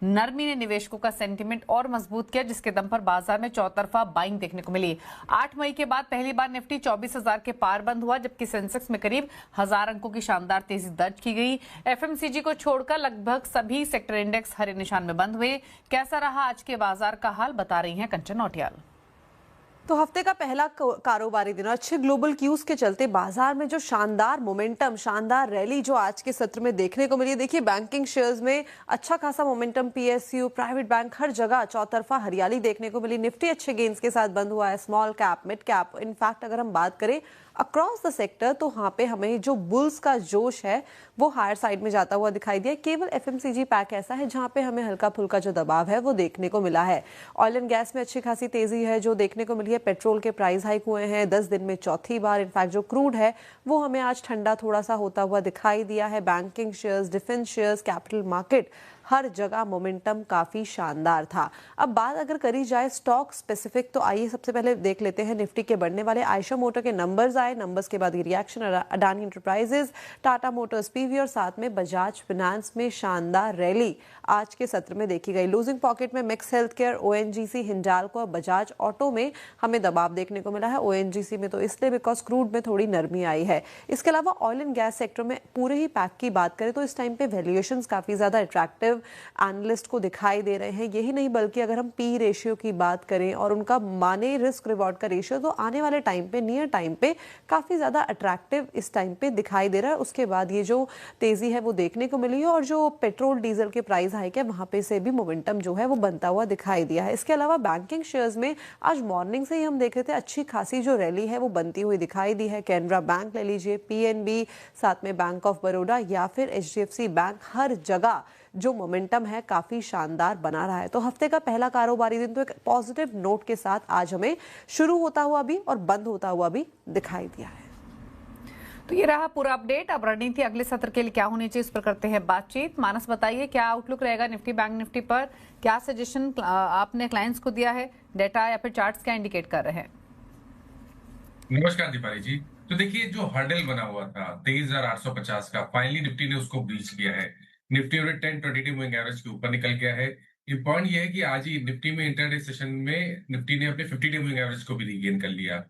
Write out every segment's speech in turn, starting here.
नरमी ने निवेशकों का सेंटीमेंट और मजबूत किया, जिसके दम पर बाजार में चौतरफा बाइंग देखने को मिली। 8 मई के बाद पहली बार निफ्टी 24,000 के पार बंद हुआ, जबकि सेंसेक्स में करीब 1000 अंकों की शानदार तेजी दर्ज की गई। एफएमसीजी को छोड़कर लगभग सभी सेक्टर इंडेक्स हरे निशान में बंद हुए। कैसा रहा आज के बाजार का हाल, बता रही हैं कंचन नौटियाल। तो हफ्ते का पहला कारोबारी दिन, अच्छे ग्लोबल क्यूज के चलते बाजार में जो शानदार मोमेंटम, शानदार रैली जो आज के सत्र में देखने को मिली। देखिए, बैंकिंग शेयर्स में अच्छा खासा मोमेंटम, पीएसयू, प्राइवेट बैंक, हर जगह चौतरफा हरियाली देखने को मिली। निफ्टी अच्छे गेंस के साथ बंद हुआ है, small cap, mid cap. In fact अगर हम बात करें अक्रॉस द सेक्टर, तो वहां पे हमें जो बुल्स का जोश है वो हायर साइड में जाता हुआ दिखाई दिया। केवल एफएमसीजी पैक ऐसा है जहां पे हमें हल्का फुल्का जो दबाव है वो देखने को मिला है। ऑयल एंड गैस में अच्छी खासी तेजी है जो देखने को मिली है। पेट्रोल के प्राइस हाइक हुए हैं 10 दिन में चौथी बार। इनफैक्ट जो क्रूड है वो हमें आज ठंडा थोड़ा सा होता हुआ दिखाई दिया है। Banking shares, defence shares, capital market, हर जगह मोमेंटम काफी शानदार था। अब बात अगर करी जाए स्टॉक स्पेसिफिक, तो आइए सबसे पहले देख लेते हैं निफ्टी के बढ़ने वाले। आयशा मोटर के नंबर्स आए, नंबर्स के बाद ये reaction. Adani enterprises, Tata Motors, PV और साथ में बजाज फाइनेंस में शानदार रैली आज के सत्र में देखी गई। लूजिंग पॉकेट में max health care, ONGC, Hindalco और बजाज ऑटो में हमें दबाव देखने को मिला है। ओएनजीसी में तो इसलिए बिकॉज क्रूड में थोड़ी नरमी आई है। इसके अलावा ऑयल एंड गैस सेक्टर में पूरे ही पैक की बात करें तो इस टाइम पे वैल्यूएशंस काफी ज्यादा अट्रैक्टिव एनालिस्ट को दिखाई दे रहे हैं। यही नहीं बल्कि अगर हम पी रेशियो की बात करें और उनका माने रिस्क रिवॉर्ड का रेशियो, तो आने वाले टाइम पे, नियर टाइम पे काफी ज्यादा अट्रैक्टिव इस टाइम पे दिखाई दे रहा है। उसके बाद ये जो तेजी है वो देखने को मिली है और जो पेट्रोल डीजल के प्राइस हाइक है वहां पे से भी मोमेंटम जो है वो बनता हुआ दिखाई दिया है। इसके अलावा बैंकिंग शेयर्स में आज मॉर्निंग से ही हम देख रहे थे अच्छी खासी जो रैली है वो बनती हुई दिखाई दी है। कैनरा बैंक ले लीजिए, पीएनबी, साथ में बैंक ऑफ बड़ौदा या फिर एचडीएफसी बैंक, हर जगह जो मोमेंटम है काफी शानदार बना रहा है। तो हफ्ते का पहला कारोबारी दिन तो एक पॉजिटिव नोट के साथ आज हमें शुरू होता हुआ भी और बंद होता हुआ भी दिखाई दिया है। तो ये रहा पूरा अपडेट। अब रणनीति अगले सत्र के लिए क्या होनी चाहिए, इस पर करते हैं बातचीत। मानस, बताइए क्या आउटलुक रहेगा निफ्टी बैंक निफ्टी पर? क्या सजेशन आपने क्लाइंट्स को दिया है? डेटा या फिर चार्ट्स क्या इंडिकेट कर रहे हैं? नमस्कार दीपाली जी। तो देखिए, जो हर्डल बना हुआ था 23,850 का, फाइनली निफ्टी ने उसको ब्रीच किया है। निफ्टी और 10-22 मूविंग एवरेज के ऊपर निकल गया है। पॉइंट ये है कि आज ही निफ्टी में इंटरडे सेशन में निफ्टी ने अपने 50 मूविंग एवरेज को भी रीगेन कर लिया।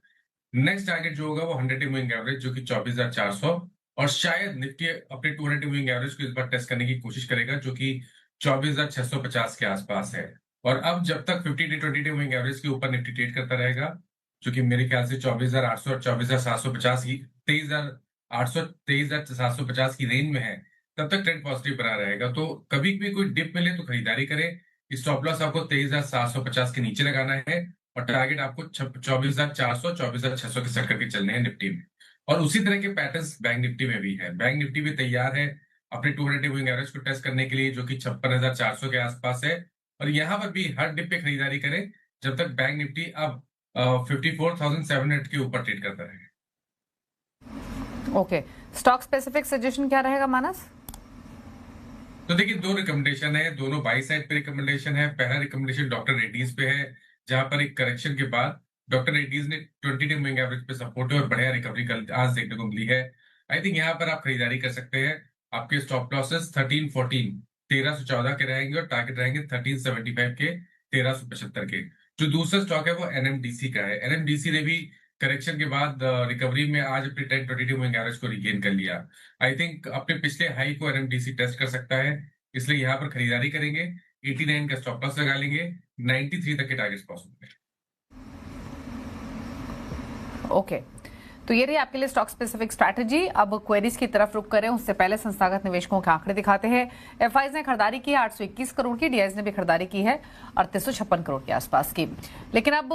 नेक्स्ट टारगेट जो होगा वो 100 मूविंग एवरेज, जो कि 24,400, और शायद निफ्टी अपने 200 मूविंग एवरेज को इस बार टेस्ट करने की कोशिश करेगा, जो कि 24,650 के आसपास है। और अब जब तक 50-22 मूविंग एवरेज के ऊपर निफ्टी ट्रेड करता रहेगा, जो कि मेरे ख्याल से 24,800 और 24,750 की 23,800 23,750 की रेंज में है, तब तक ट्रेंड पॉजिटिव बना रहेगा। तो कभी भी कोई डिप मिले तो खरीदारी करें। स्टॉप लॉस आपको 23,750 के नीचे लगाना है और टारगेट आपको 24,400 24,600 के सर्कल के चलने हैं निफ्टी में। और उसी तरह के पैटर्न्स बैंक निफ्टी में भी है। बैंक निफ्टी भी तैयार है अपने 200 मूविंग एवरेज को टेस्ट करने के लिए, जो कि 56,400 के आसपास है। और यहाँ पर भी हर डिप पे खरीदारी करें जब तक बैंक निफ्टी अब 54,700 के ऊपर ट्रेड करता रहेगा। ओके, स्टॉक स्पेसिफिक सजेशन क्या रहेगा मानस? तो देखिए, दो रिकमेंडेशन है, दोनों बाई साइड पे रिकमेंडेशन है। पहला रिकमेंडेशन डॉक्टर रेड्डीज पे है, जहां पर एक करेक्शन के बाद डॉक्टर रेड्डीज ने 20 मूविंग एवरेज पे सपोर्ट है और बढ़िया रिकवरी कल आज देखने को मिली है। आई थिंक यहाँ पर आप खरीदारी कर सकते हैं। आपके स्टॉप लॉसेस 1314 1314 के रहेंगे और टारगेट रहेंगे 1375 के 1375 के। जो दूसरा स्टॉक है वो एनएमडीसी का है। एनएमडीसी ने भी करेक्शन के बाद रिकवरी में आज अपने 10-22 मूविंग एवरेज को रिगेन कर लिया। आई थिंक अपने पिछले हाई को एनएमडीसी टेस्ट कर सकता है, इसलिए यहाँ पर खरीदारी करेंगे। 89 का स्टॉप लॉस लगा लेंगे, 93 तक के टारगेट्स पॉसिबल है। ओके, तो ये रही आपके लिए स्टॉक स्पेसिफिक स्ट्रैटेजी। अब क्वेरीज की तरफ रुक करें उससे पहले संस्थागत निवेशकों के आंकड़े दिखाते हैं। एफआईज ने खरीदारी की है 821 करोड़ की, डीआईज ने भी खरीदारी की है 3856 करोड़ के आसपास की। लेकिन अब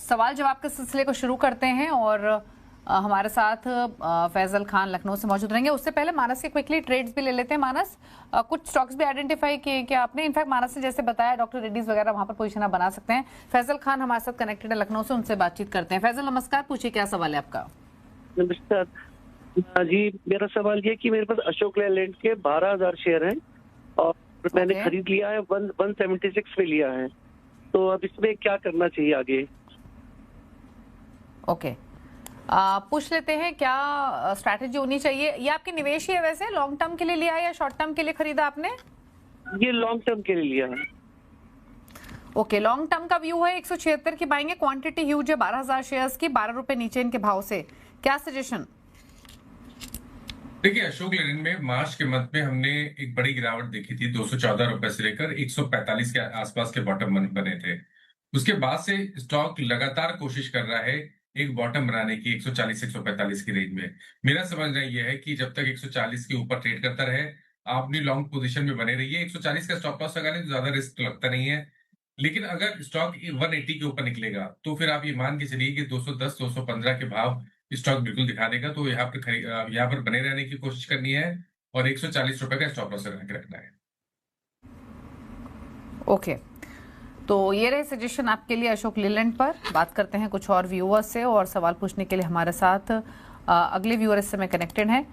सवाल जवाब के सिलसिले को शुरू करते हैं और हमारे साथ फैजल खान लखनऊ से मौजूद रहेंगे। उससे पहले मानस के क्विकली ट्रेड्स भी ले लेते हैं। मानस, कुछ स्टॉक्स भी आइडेंटिफाई किए क्या आपने? इनफैक्ट मानस ने जैसे बताया डॉक्टर रेड्डीज वगैरह वहां पर पोजीशन आप बना सकते हैं। फैजल खान हमारे साथ कनेक्टेड है लखनऊ से, उनसे बातचीत करते हैं। फैजल नमस्कार, पूछिए क्या सवाल है आपका? नमस्कार जी, मेरा सवाल ये कि मेरे पास अशोक लेलैंड के 12,000 शेयर हैं और मैंने खरीद लिया है, 176 में लिया है, तो अब इसमें क्या करना चाहिए आगे? ओके, पूछ लेते हैं क्या स्ट्रैटेजी होनी चाहिए। ये आपके निवेश ही है वैसे, लॉन्ग टर्म के लिए लिया है या शॉर्ट टर्म के लिए खरीदा आपने? ये लॉन्ग टर्म के लिए लिया है। ओके, लॉन्ग टर्म का व्यू है 176 की बाइंग है, क्वांटिटी ह्यूज है 12,000 शेयर्स की, 12 रुपए नीचे इनके भाव से, क्या सजेशन? देखिए, अशोक लेलैंड में मार्च के मंथ में हमने एक बड़ी गिरावट देखी थी, 214 रुपए से लेकर 145 के आसपास के बॉटम बने थे। उसके बाद से स्टॉक लगातार कोशिश कर रहा है एक बॉटम बनाने की 140-145 की रेंज में। मेरा समझना यह है कि जब तक 140 के ऊपर ट्रेड करता रहे, आप अपनी लॉन्ग पोजीशन में बने रहिए। 140 का स्टॉप लॉस लगाने तो ज्यादा रिस्क लगता नहीं है, लेकिन अगर स्टॉक 180 के ऊपर निकलेगा तो फिर आप ये मान के चलिए कि 210 215 के भाव स्टॉक बिल्कुल दिखा देगा। तो यहाँ पर बने रहने की कोशिश करनी है और 140 रुपए का स्टॉप लॉस लगा के रखना है। ओके, तो ये रहे सजेशन आपके लिए अशोक लेलैंड पर। बात करते हैं कुछ और व्यूअर्स से, और सवाल पूछने के लिए हमारे साथ अगले व्यूअर इस समय कनेक्टेड हैं।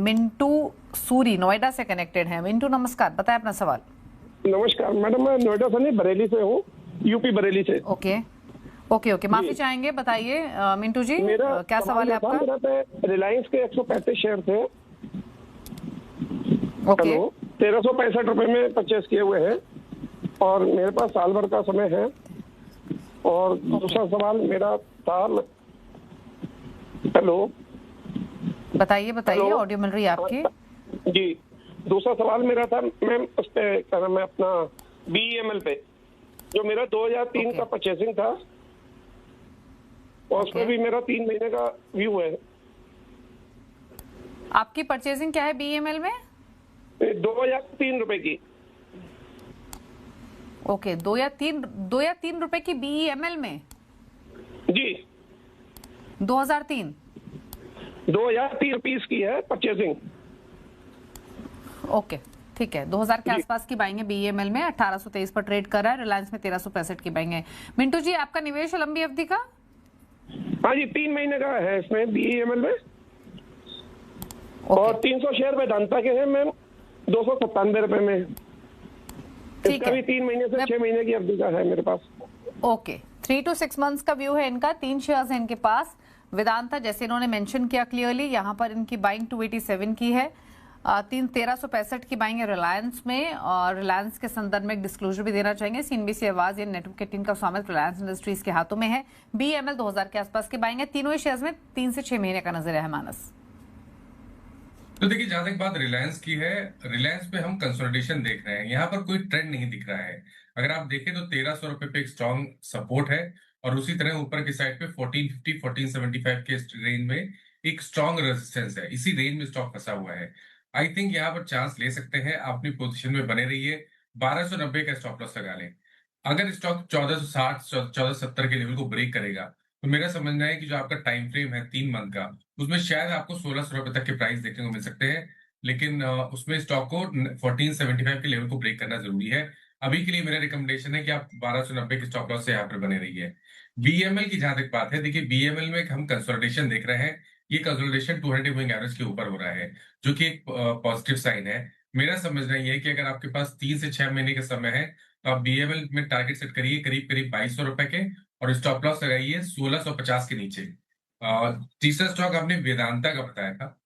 मिंटू सूरी नोएडा से कनेक्टेड हैं। मिंटू नमस्कार, बताएं अपना सवाल। नमस्कार मैडम, मैं नोएडा से नहीं बरेली से हूँ, यूपी बरेली से। ओके ओके ओके, माफी चाहेंगे, बताइए मिंटू जी, मेरा क्या सवाल है आपका? मेरा पे रिलायंस के 135 शेयर थे। ओके, 1365 रुपए में परचेस किए हुए हैं और मेरे पास साल भर का समय है। और दूसरा सवाल मेरा था, हेलो बताइए बताइए, हेलो? ऑडियो मिल रही है आपकी। जी, दूसरा सवाल मेरा था मैम, उस पे क्या नाम है अपना BEML पे, जो मेरा 2003 ओके। का परचेसिंग था और उसमें ओके। भी मेरा 3 महीने का व्यू है। आपकी परचेजिंग क्या है BEML में? 2003 रुपए की। ओके, 2 या 3 रुपए की BEML में जी, 2003। 2003 रुपीस की है परचेसिंग। ओके ठीक है, 2000 के जी। आसपास की बाइंग है BEML में, 1823 पर ट्रेड कर रहा है। रिलायंस में 1365 की बाइंग है। मिंटू जी, आपका निवेश है लंबी अवधि का? हाँ जी, 3 महीने का है इसमें BEML में। ओके, और 300 शेयर वेदांता के हैं मैम, 297 रुपए में। ठीक इसका है। भी 3 महीने से मैं- 6 महीने की अवधि का है मेरे पास। ओके, 3 to 6 मंथ्स का व्यू है इनका। 3 शेयर्स है इनके पास। वेदांता, जैसे इन्होंने मेंशन किया क्लियरली, यहाँ पर इनकी बाइंग 287 की है। 1365 की बाइंग है रिलायंस में। और रिलायंस के संदर्भ में एक डिस्क्लोजर भी देना चाहेंगे। CNBC आवाज, ये नेटवर्क 18 का स्वामित्व रिलायंस इंडस्ट्रीज के हाथों में है। BEML 2000 के आसपास की बाइंग है। तीनों ही शेयर्स में 3 से 6 महीने का नजरिया है। मानस, तो देखिए, जहां तक बात रिलायंस की है, रिलायंस पे हम कंसोलिडेशन देख रहे हैं। यहाँ पर कोई ट्रेंड नहीं दिख रहा है। अगर आप देखें तो 1300 रुपए पे एक स्ट्रॉन्ग सपोर्ट है और उसी तरह ऊपर की साइड पे 1450 1475 के रेंज में एक स्ट्रॉन्ग रेजिस्टेंस है। इसी रेंज में स्टॉक फंसा हुआ है। आई थिंक यहाँ पर चांस ले सकते हैं। आप अपनी पोजीशन में बने रहिए। 1290 का स्टॉप लॉस लगा लें। अगर स्टॉक 1460 1470 के लेवल को ब्रेक करेगा तो मेरा समझना है कि जो आपका टाइम फ्रेम है 3 मंथ का, उसमें शायद आपको 1600 रुपए तक के प्राइस देखने को मिल सकते हैं। लेकिन उसमें स्टॉक को 1475 के लेवल को ब्रेक करना जरूरी है। अभी के लिए मेरा रिकमेंडेशन है कि आप 1290 के स्टॉप लॉस से यहाँ पर बने रहिए। BEML की जहां तक बात है, देखिए BEML में हम कंसोलिडेशन देख रहे हैं। ये कंसोलिडेशन 200 मूविंग एवरेज के ऊपर हो रहा है, जो कि एक पॉजिटिव साइन है। मेरा समझना ये है कि अगर आपके पास 3 से 6 महीने का समय है तो आप BEML में टारगेट सेट करिए करीब करीब 2200 रुपए के, और स्टॉप लॉस लगाइए 1650 के नीचे। तीसरा स्टॉक आपने वेदांता का बताया था।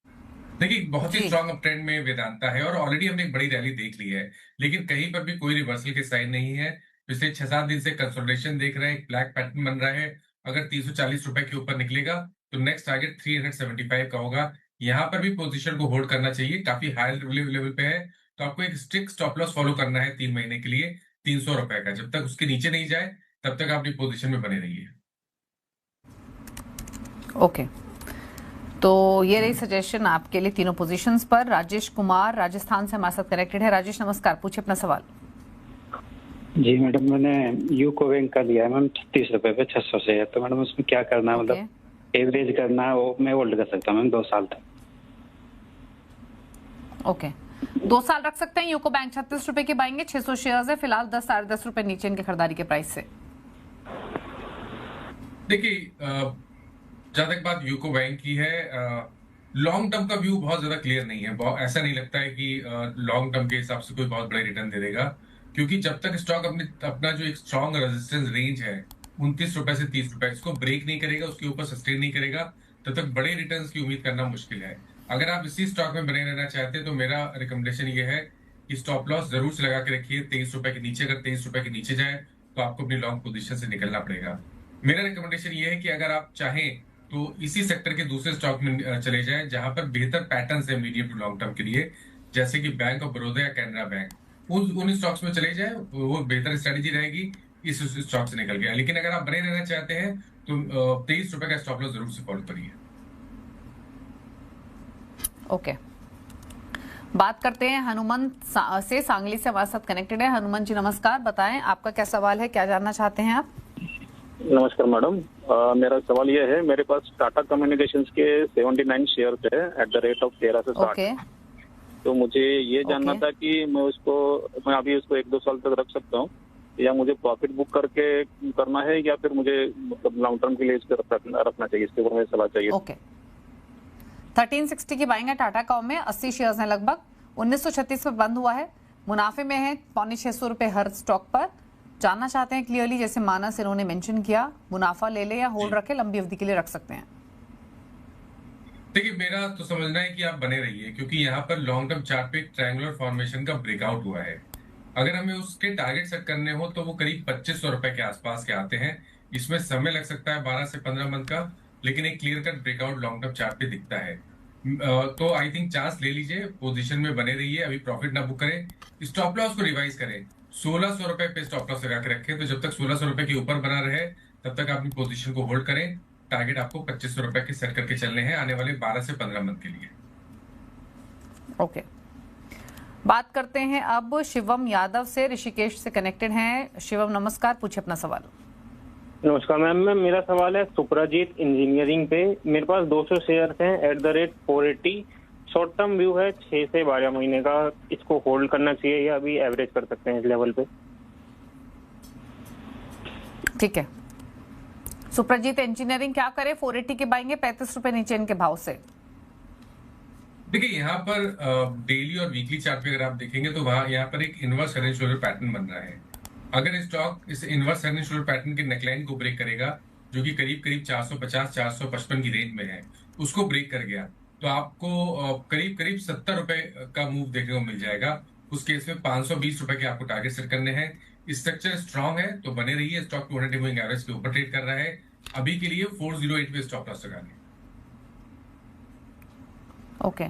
देखिए, बहुत ही जी। स्ट्रॉन्ग अप ट्रेंड में वेदांता है और ऑलरेडी हमने एक बड़ी रैली देख ली है, लेकिन कहीं पर भी कोई रिवर्सल के साइन नहीं है। पिछले 6-7 दिन से कंसोलिडेशन देख रहे हैं, एक ब्लैक पैटर्न बन रहा है। अगर 340 रुपए के ऊपर निकलेगा तो नेक्स्ट टारगेट 375 का होगा। यहाँ पर भी पोजीशन को होल्ड करना चाहिए, काफी हाई लेवल पे है। तो आपको एक स्ट्रिक्ट स्टॉप लॉस फॉलो करना है 3 महीने के लिए 300 रुपए का। जब तक उसके नीचे नहीं जाए तब तक आप अपनी पोजीशन में बने रहिए। ओके, तो ये रही सजेशन आपके लिए तीनों पोजीशंस पर। राजेश कुमार राजस्थान से हमारे साथ कनेक्टेड है। राजेश नमस्कार, पूछिए अपना सवाल। जी मैडम, मैंने यूको बैंक का लिया है मैम 36 रुपए पे 600 शेयर। तो मैडम उसमें क्या करना है, मतलब एवरेज करना है, वो मैं होल्ड कर सकता हूँ मैम 2 साल तक? ओके, 2 साल रख सकते हैं। यूको बैंक 36 रुपए की बाइंग है, 600 शेयर्स है फिलहाल, 10 साढ़े 10 रुपए नीचे इनके खरीदारी के प्राइस से। देखिए, जहां तक बात यूको बैंक की है, लॉन्ग टर्म का व्यू बहुत ज्यादा क्लियर नहीं है। ऐसा नहीं लगता है कि लॉन्ग टर्म के हिसाब से कोई बहुत बड़ा रिटर्न दे देगा, क्योंकि जब तक स्टॉक अपना जो एक स्ट्रॉन्ग रेजिस्टेंस रेंज है 29 रुपए से 30 रुपए, इसको ब्रेक नहीं करेगा, उसके ऊपर सस्टेन नहीं करेगा, तब तक बड़े रिटर्न्स की उम्मीद करना मुश्किल है। अगर आप इसी स्टॉक में बने रहना चाहते हैं तो मेरा रिकमेंडेशन ये है कि स्टॉप लॉस जरूर से लगा के रखिए 23 रुपए के नीचे। अगर 23 रुपए के नीचे जाए तो आपको अपनी लॉन्ग पोजीशन से निकलना पड़ेगा। मेरा रिकमेंडेशन ये है कि अगर आप चाहें तो इसी सेक्टर के दूसरे स्टॉक में चले जाएं जहां पर बेहतर पैटर्न्स है मीडियम टू लॉन्ग टर्म के लिए, जैसे कि बैंक ऑफ बड़ौदा या कैनरा बैंक। उन स्टॉक्स में चले जाए, वो बेहतर स्ट्रेटेजी रहेगी इस स्टॉक से निकल गया। लेकिन अगर आप बने रहना चाहते हैं तो 23 रुपए का स्टॉप लॉस जरूर से फॉलो करिए। ओके, बात करते हैं हनुमंत से, सांगली से हमारे साथ कनेक्टेड है। हनुमंत जी नमस्कार, बताएं आपका क्या सवाल है, क्या जानना चाहते हैं आप? नमस्कार मैडम, मेरा सवाल ये है, मेरे पास टाटा कम्युनिकेशंस के 79 शेयर है एट द रेट ऑफ 13 से 60। ओके, तो मुझे ये जानना था कि मैं अभी उसको 1-2 साल तक रख सकता हूँ या मुझे प्रॉफिट बुक करके करना है, या फिर मुझे मतलब लॉन्ग टर्म के लिए इसको रखना चाहिए? इसके ऊपर मुझे सलाह चाहिए। ओके, 1360 की बाइंग है टाटा कॉम में, 80 शेयर्स हैं लगभग। 1936 में बंद हुआ है, मुनाफे में है 650 रुपए हर स्टॉक पर। जानना चाहते हैं क्लियरली, जैसे मानस इन्होंने मेंशन किया, मुनाफा ले ले या होल्ड रखे, लंबी अवधि के लिए रख सकते हैं? देखिए, मेरा तो समझना है कि आप बने रहिए, क्योंकि यहाँ पर लॉन्ग टर्म चार्ट पे ट्रायंगुलर फॉर्मेशन का ब्रेकआउट हुआ है। अगर हमें उसके टारगेट सेट करने हो तो वो करीब 2500 रुपए के आसपास के आते हैं। इसमें समय लग सकता है 12 से 15 मंथ का, लेकिन एक clear cut breakout long term chart पे दिखता है। तो आई थिंक चांस ले लीजिए, पोजीशन में बने रहिए, अभी प्रॉफिट ना बुक करें। स्टॉप लॉस को रिवाइज करें, 1600 रुपए पे स्टॉप लॉस लगा के रखें। तो जब तक 1600 रुपए के ऊपर बना रहे तब तक अपनी पोजीशन को होल्ड करें। टारगेट आपको 2500 रुपए के सेट करके चलने हैं आने वाले 12 से 15 मंथ के लिए। ओके, बात करते हैं अब शिवम यादव से, ऋषिकेश से कनेक्टेड हैं। शिवम नमस्कार, पूछिए अपना सवाल। नमस्कार मैम, मेरा सवाल है सुप्राजीत इंजीनियरिंग पे। मेरे पास 200 शेयर हैं at the rate 480। Short term view है 6 से 12 महीने का। इसको होल्ड करना चाहिए या अभी एवरेज कर सकते हैं इस लेवल पे? ठीक है, सुप्रजीत इंजीनियरिंग क्या करे, 480 के बाएंगे, 35 रुपए नीचे इनके भाव से। देखिए, यहाँ पर डेली और वीकली चार्ट पे अगर आप देखेंगे तो वहां यहाँ पर एक inverse head and shoulder pattern बन रहा है। अगर स्टॉक इस inverse head and shoulder pattern के नेकलाइन को ब्रेक करेगा, जो कि करीब करीब 450-455 की रेंज में है, उसको ब्रेक कर गया तो आपको करीब करीब 70 रुपए का मूव देखने को मिल जाएगा। उस केस में 520 रुपए के आपको टारगेट सेट करने हैं। स्ट्रक्चर स्ट्रांग है तो बने रहिए। स्टॉक 200 मूविंग एवरेज के ऊपर ट्रेड कर रहा है। अभी के लिए 408 पे स्टॉप लॉस लगा लें। ओके,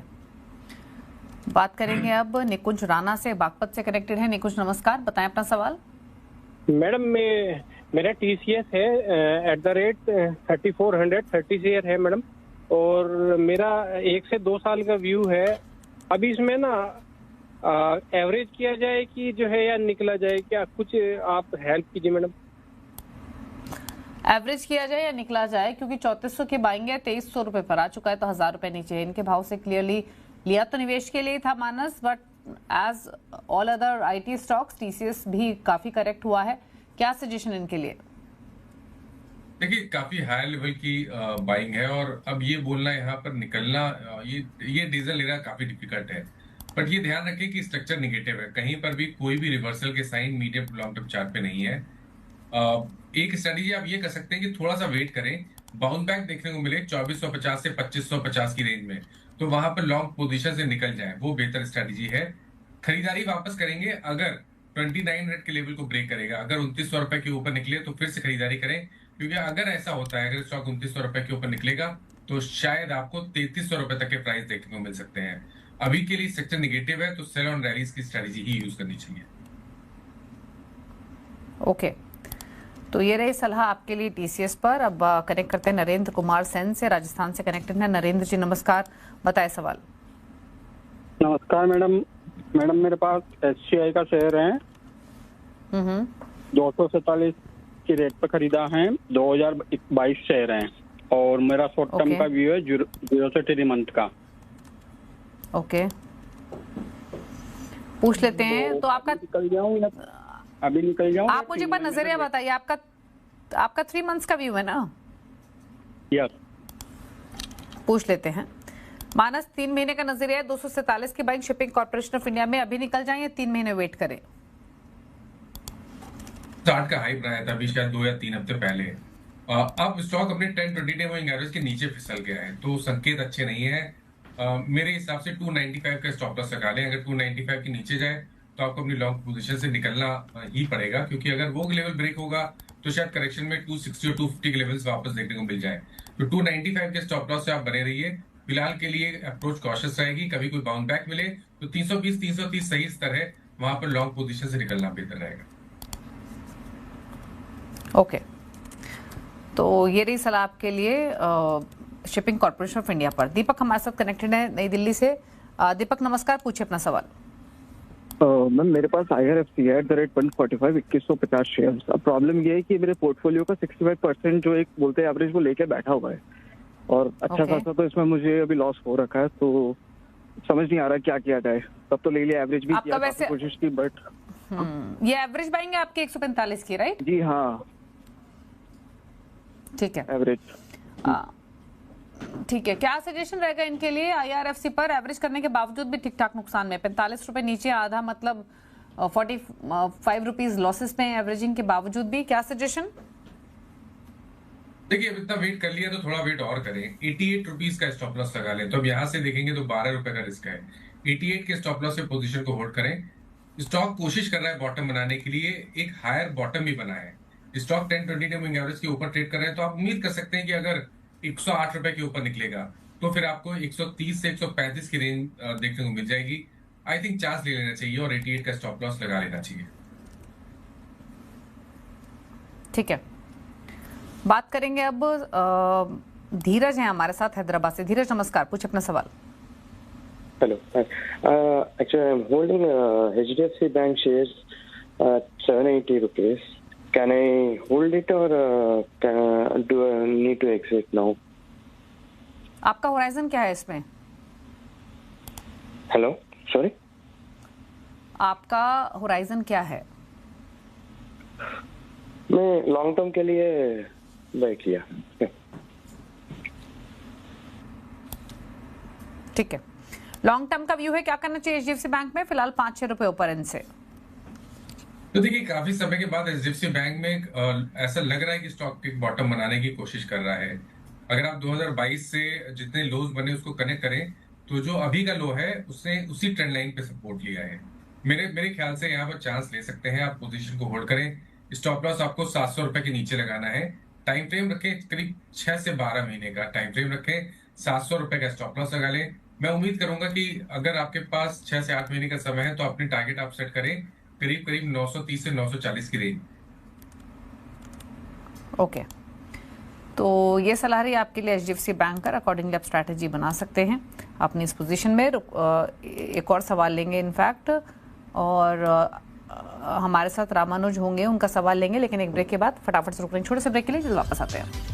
बात करेंगे अब निकुंज राणा से, बागपत से कनेक्टेड है। निकुंज नमस्कार, बताएं अपना सवाल। मैडम मेरा TCS है एट द रेट 3430 शेयर है मैडम, और मेरा 1 से 2 साल का व्यू है। अभी इसमें ना एवरेज किया जाए कि जो है या निकला जाए, क्या कुछ आप हेल्प कीजिए मैडम? एवरेज किया जाए या निकला जाए, क्योंकि 3400 की बाइंग है, 2300 रुपए पर आ चुका है, तो 1000 रुपए नीचे है। इनके भाव से क्लियरली लिया तो निवेश के लिए था Manas, but as all other IT stocks TCS भी काफी करेक्ट हुआ है। क्या सजेशन इनके लिए? देखिए, काफी हाई लेवल की बाइंग है, और अब ये बोलना यहाँ पर निकलना, ये डीजल लेना काफी डिफिकल्ट है। बट ये ध्यान रखें कि स्ट्रक्चर निगेटिव है, कहीं पर भी कोई भी रिवर्सल के sign medium to long term chart पे नहीं है। एक स्ट्रेटेजी आप ये कर सकते हैं कि थोड़ा सा वेट करें, बाउंस बैक देखने को मिले 2450 से 2550 की रेंज में, तो वहां पर लॉन्ग पोजीशन से निकल जाए, वो बेहतर स्ट्रेटेजी है। खरीदारी वापस करेंगे अगर 2900 के लेवल को ब्रेक करेगा। अगर 2900 रुपए के ऊपर निकले तो फिर से खरीदारी करें, क्योंकि अगर ऐसा होता है, अगर स्टॉक 2900 रुपए के ऊपर निकलेगा तो शायद आपको 3300 रुपए तक के प्राइस देखने को मिल सकते हैं। अभी के लिए सेक्टर निगेटिव है, तो सेल ऑन रैलीज की स्ट्रेटेजी ही यूज करनी चाहिए। ओके, तो ये रही सलाह आपके लिए TCS पर। अब कनेक्ट करते हैं नरेंद्र कुमार सेन से, राजस्थान से कनेक्टेड है। नरेंद्र जी नमस्कार, बताएं सवाल। नमस्कार मैडम, मेरे पास SCI का शेयर है, 247 की रेट पर खरीदा है, 2022 शेयर है, और मेरा शॉर्ट टर्म का व्यू है 0 से 3 मंथ का। ओके, पूछ लेते हैं तो आपका निकल जाऊं या अभी निकल जाऊं? आप मुझे एक बार नजरिया बताइए, आपका 3 मंथ्स का व्यू है ना? यस। पूछ लेते हैं। मानस 3 महीने का नजरिया है, 247 की buying shipping corporation of India में। अभी निकल जाए या 3 महीने वेट करें? स्टार्ट का हाई बनाया था अभी शायद 2 या 3 हफ्ते पहले। अब स्टॉक अपने 10-20 डे मूविंग एवरेज के नीचे फिसल गया है, तो संकेत अच्छे नहीं है। मेरे हिसाब से 295 का स्टॉप लॉस लगा लें। अगर 295 के नीचे जाए तो आपको अपनी लॉन्ग पोजीशन से निकलना ही पड़ेगा, क्योंकि अगर वो लेवल ब्रेक होगा तो शायद करेक्शन में 260 और 250 के लेवल्स वापस देखने को मिल जाए। तो 295 के स्टॉप लॉस से आप बने रहिए। फिलहाल के लिए अप्रोच कॉशियस रहेगी, कभी कोई बाउंड बैक मिले तो 320 330 सही स्तर है, वहां पर लॉन्ग पोजीशन से निकलना बेहतर रहेगा। ओके, तो ये रही सलाह आपके लिए शिपिंग कॉर्पोरेशन ऑफ इंडिया पर। दीपक हमारे साथ कनेक्टेड है नई दिल्ली से। दीपक नमस्कार, पूछिए अपना सवाल। मैम मेरे पास IRFC है @145 2150 शेयर। अब प्रॉब्लम ये है कि मेरे पोर्टफोलियो का 65% जो एक बोलते हैं एवरेज वो लेके बैठा हुआ है, और अच्छा खासा तो इसमें मुझे अभी लॉस हो रखा है, तो समझ नहीं आ रहा क्या किया जाए। तब तो ले लिया, एवरेज भी किया, वैसे कोशिश की, बट ये एवरेज बाइंग है आपकी 145 की, राइट? जी हाँ, ठीक है, एवरेज। ठीक है, क्या सजेशन रहेगा इनके लिए? IRFC पर एवरेज करने के बावजूद भी ठीक ठाक नुकसान में, 45 रुपए नीचे, आधा मतलब 45 रुपीज लॉसेस में एवरेजिंग के बावजूद भी, क्या सजेशन? देखिए, अब इतना वेट कर लिया तो थोड़ा वेट और करें। 88 रुपीज का स्टॉप लॉस लगा लें। तो अब यहाँ से देखेंगे तो 12 रुपए का रिस्क है। 88 के स्टॉप लॉस से पोजीशन को होल्ड करें। स्टॉक कोशिश कर रहा है बॉटम बनाने के लिए, एक हायर बॉटम भी बना है। स्टॉक 10-20 मूविंग एवरेज के ऊपर ट्रेड कर रहे हैं, तो आप उम्मीद कर सकते हैं कि अगर 108 रुपए के ऊपर निकलेगा तो फिर आपको 130 से 135 की रेंज देखने को मिल जाएगी। आई थिंक चांस ले लेना चाहिए और 88 का स्टॉप लॉस लगा लेना चाहिए। ठीक है, बात करेंगे अब धीरज है हमारे साथ हैदराबाद से। धीरज नमस्कार, पूछे अपना सवाल। Hello. Actually, I'm holding HDFC Bank shares at 780 rupees. Can I hold it or do I need to exit now? आपका होराइजन क्या है इसमें? Hello, sorry. आपका होराइजन क्या है? मैं लॉन्ग टर्म के लिए बाय किया। ठीक है, लॉन्ग टर्म का व्यू है, क्या करना चाहिए HDFC बैंक में? फिलहाल 5-6 रुपए ऊपर इनसे। तो देखिए, काफी समय के बाद HDFC बैंक में ऐसा लग रहा है कि स्टॉक एक बॉटम बनाने की कोशिश कर रहा है। अगर आप 2022 से जितने लोज बने उसको कनेक्ट करें तो जो अभी का लो है उसने उसी ट्रेंड लाइन पे सपोर्ट लिया है। मेरे ख्याल से यहाँ पर चांस ले सकते हैं। आप पोजीशन को होल्ड करें। स्टॉप लॉस आपको 700 रुपए के नीचे लगाना है। टाइम फ्रेम रखें, करीब 6 से 12 महीने का टाइम फ्रेम रखें। 700 रुपए का स्टॉप लॉस लगा लें। मैं उम्मीद करूंगा कि अगर आपके पास 6 से 8 महीने का समय है तो अपनी टारगेट आप सेट करें करीब 930 से 940 की रेंज। ओके, तो ये सलाह रही आपके लिए HDFC बैंक का। अकॉर्डिंगली आप स्ट्रैटेजी बना सकते हैं अपनी इस पोजीशन में। एक और सवाल लेंगे इनफैक्ट, और हमारे साथ रामानुज होंगे, उनका सवाल लेंगे, लेकिन एक ब्रेक के बाद फटाफट से रुक लेंगे, छोटे से ब्रेक के लिए, जल्द वापस आते हैं।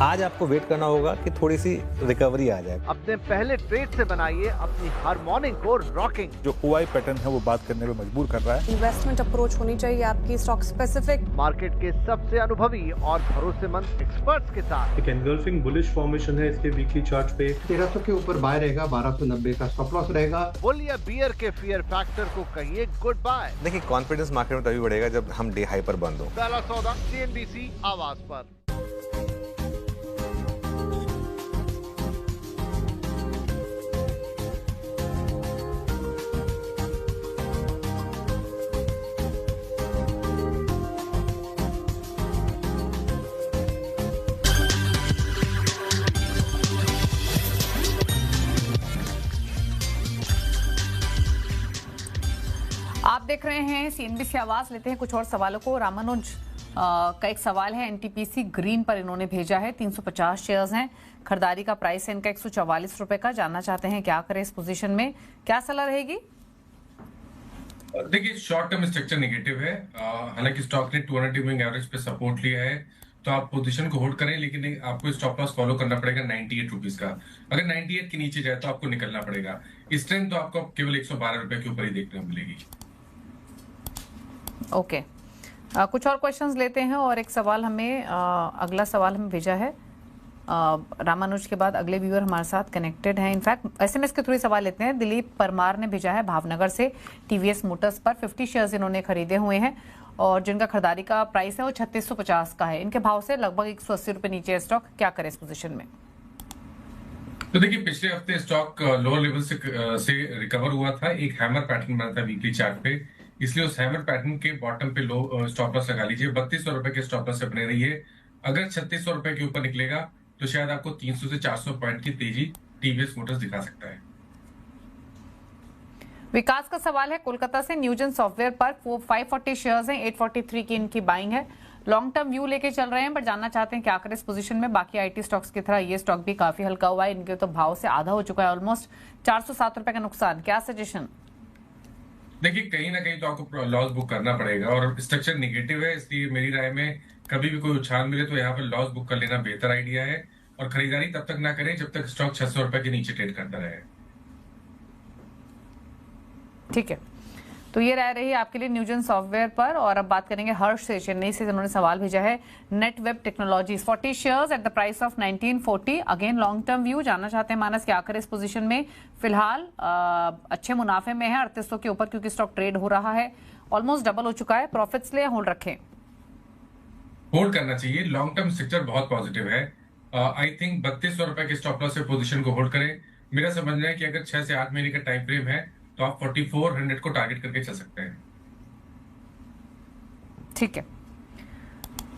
आज आपको वेट करना होगा कि थोड़ी सी रिकवरी आ जाए। अपने पहले ट्रेड से बनाइए अपनी हर मॉर्निंग को रॉकिंग। जो ओआई पैटर्न है वो बात करने पे मजबूर कर रहा है। इन्वेस्टमेंट अप्रोच होनी चाहिए आपकी स्टॉक स्पेसिफिक, मार्केट के सबसे अनुभवी और भरोसेमंद एक्सपर्ट्स के साथ। एक एनगल्फिंग बुलिश फॉर्मेशन है इसके वीकली चार्ट पे। 1300 के ऊपर बाय रहेगा, 1290 का स्टॉप लॉस रहेगा। बुल या बियर के फियर फैक्टर को कहिए गुड बाय। देखिए कॉन्फिडेंस मार्केट में तभी बढ़ेगा जब हम डे हाई पर बंद हो। पहला सौदा CNBC आवाज पर। आप देख रहे हैं CNBC आवाज। लेते हैं कुछ और सवालों को। रामानुज का एक सवाल है, NTPC ग्रीन पर इन्होंने भेजा है, 350 शेयर्स हैं, खरीदारी का प्राइस है इनका 144 रुपए का। जानना चाहते हैं क्या करें इस पोजीशन में, क्या सलाह रहेगी? देखिए शॉर्ट टर्म स्ट्रक्चर नेगेटिव है। हालांकि स्टॉक ने 200 मूविंग एवरेज पे सपोर्ट लिया है, तो आप पोजीशन को होल्ड करें, लेकिन आपको स्टॉप लॉस फॉलो करना पड़ेगा 98 रुपीज का। अगर 98 के नीचे जाए तो आपको निकलना पड़ेगा। इस टाइम तो आपको केवल 112 रुपए के ऊपर ही देखने को मिलेगी। ओके कुछ और क्वेश्चंस लेते हैं। और एक सवाल हमें अगला सवाल हमें भेजा है रामानुज के बाद अगले व्यूअर हमारे साथ कनेक्टेड हैं। इनफैक्ट SMS के थ्रू सवाल लेते हैं। दिलीप परमार ने भेजा है भावनगर से, TVS मोटर्स पर 50 शेयर्स इन्होंने खरीदे हुए हैं और जिनका खरीदारी का प्राइस है वो 3650 का है। इनके भाव से लगभग 180 रुपए नीचे है स्टॉक, क्या करें इस पोजीशन में? तो देखिए पिछले हफ्ते स्टॉक लोअर लेवल से रिकवर हुआ था, एक हैमर पैटर्न बना था वीकली चार्ट पे, इसलिए उस हैमर पैटर्न के बॉटम पे लो स्टॉप लॉस लगा लीजिए। 3200 रुपए के स्टॉप लॉस से बने रहिए। अगर 3600 रुपए के ऊपर निकलेगा तो शायद आपको 300 से 400 पॉइंट की तेजी TVS मोटर्स दिखा सकता है। विकास का सवाल है कोलकाता से, न्यूजन सॉफ्टवेयर पर 540 शेयर्स हैं, 843 की इनकी बाइंग है। लॉन्ग टर्म व्यू लेके चल रहे हैं, बट जानना चाहते हैं क्या करें इस पोजीशन में। बाकी IT स्टॉक्स की तरह ये स्टॉक भी काफी हल्का हुआ है, इनके तो भाव से आधा हो चुका है, ऑलमोस्ट 407 रुपए का नुकसान। क्या सजेशन? देखिए कहीं ना कहीं तो आपको लॉस बुक करना पड़ेगा और स्ट्रक्चर नेगेटिव है, इसलिए मेरी राय में कभी भी कोई उछाल मिले तो यहाँ पर लॉस बुक कर लेना बेहतर आइडिया है। और खरीदारी तब तक ना करें जब तक स्टॉक 600 रुपए के नीचे ट्रेड करता रहे। ठीक है, तो ये रह रही आपके लिए न्यूजन सॉफ्टवेयर पर। और अब बात करेंगे हर्ष से, चेन्नई से, जिन्होंने सवाल भेजा है Netweb technologies, 40 shares at the price of 1940। Again long term view, जानना चाहते हैं मानस क्या करे इस पोजीशन में। फिलहाल अच्छे मुनाफे में है 3800 के ऊपर, क्योंकि स्टॉक ट्रेड हो रहा है, ऑलमोस्ट डबल हो चुका है। प्रॉफिट्स ले होल्ड रखें? होल्ड करना चाहिए, लॉन्ग टर्म स्ट्रक्चर बहुत पॉजिटिव है। आई थिंक 3200 रुपए के स्टॉप लॉस से पोजीशन को होल्ड करें। मेरा समझना है कि अगर 6 से 8 महीने का टाइम फ्रेम है तो आप 4400 को टारगेट करके चल सकते हैं। ठीक है,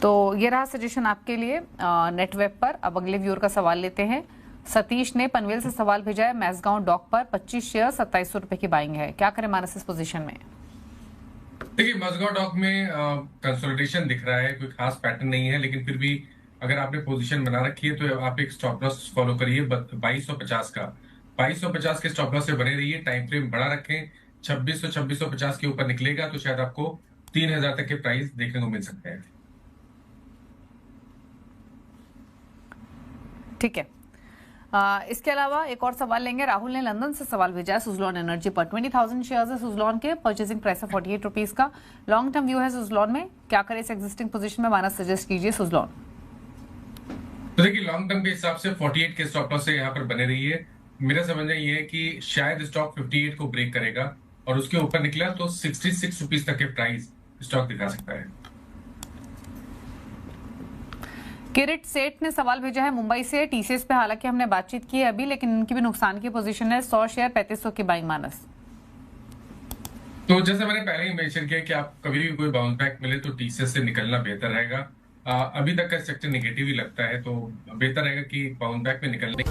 तो ये रहा सजेशन आपके लिए नेटवेब पर। अब अगले व्यूअर का सवाल लेते हैं। सतीश ने पनवेल से सवाल भेजा है, मैसगांव डॉक पर 25 शेयर 2700 रुपए की बाइंग है, क्या करें मानस इस पोजीशन में? देखिए मैसगांव डॉक में कंसोलिडेशन दिख रहा है, कोई खास पैटर्न नहीं है, लेकिन फिर भी अगर आपने पोजीशन बना रखी है तो आप एक स्टॉप लॉस फॉलो करिए 2250 का। 2250 के स्टॉप लॉस से बने रहिए, टाइम फ्रेम बड़ा रखें। 2650 के ऊपर निकलेगा तो शायद आपको 3000 तक के प्राइस देखने को मिल सकते हैं। ठीक है, इसके अलावा एक और सवाल लेंगे। राहुल ने लंदन से सवाल भेजा है सुजलॉन एनर्जी पर, 20,000 शेयर्स है सुजलॉन के, परचेसिंग प्राइस है 48 रुपीज का। लॉन्ग टर्म व्यू है सुजलॉन में, क्या करें इस एग्जिस्टिंग पोजीशन में? मानस सजेस्ट कीजिए सुजलॉन। तो देखिए लॉन्ग टर्म के हिसाब से 48 के स्टॉप लॉस से यहाँ पर बने रहिए। मेरा समझना ये है कि शायद स्टॉक 58 को ब्रेक करेगा और उसके ऊपर निकला तो 66 रुपीज तक के प्राइस स्टॉक दिखा सकता है। किरीट सेठ ने सवाल भेजा है मुंबई से, TCS पे हालांकि हमने बातचीत की है अभी, लेकिन इनकी भी नुकसान की पोजीशन है, 100 शेयर 3500 की बाइंग। मानस, तो जैसे मैंने पहले ही मेंशन किया कि आप कभी भी कोई बाउंस बैक मिले तो TCS से निकलना बेहतर रहेगा। अभी तक का स्ट्रक्चर नेगेटिव ही लगता है, तो बेहतर रहेगा कि बाउंस बैक में निकलने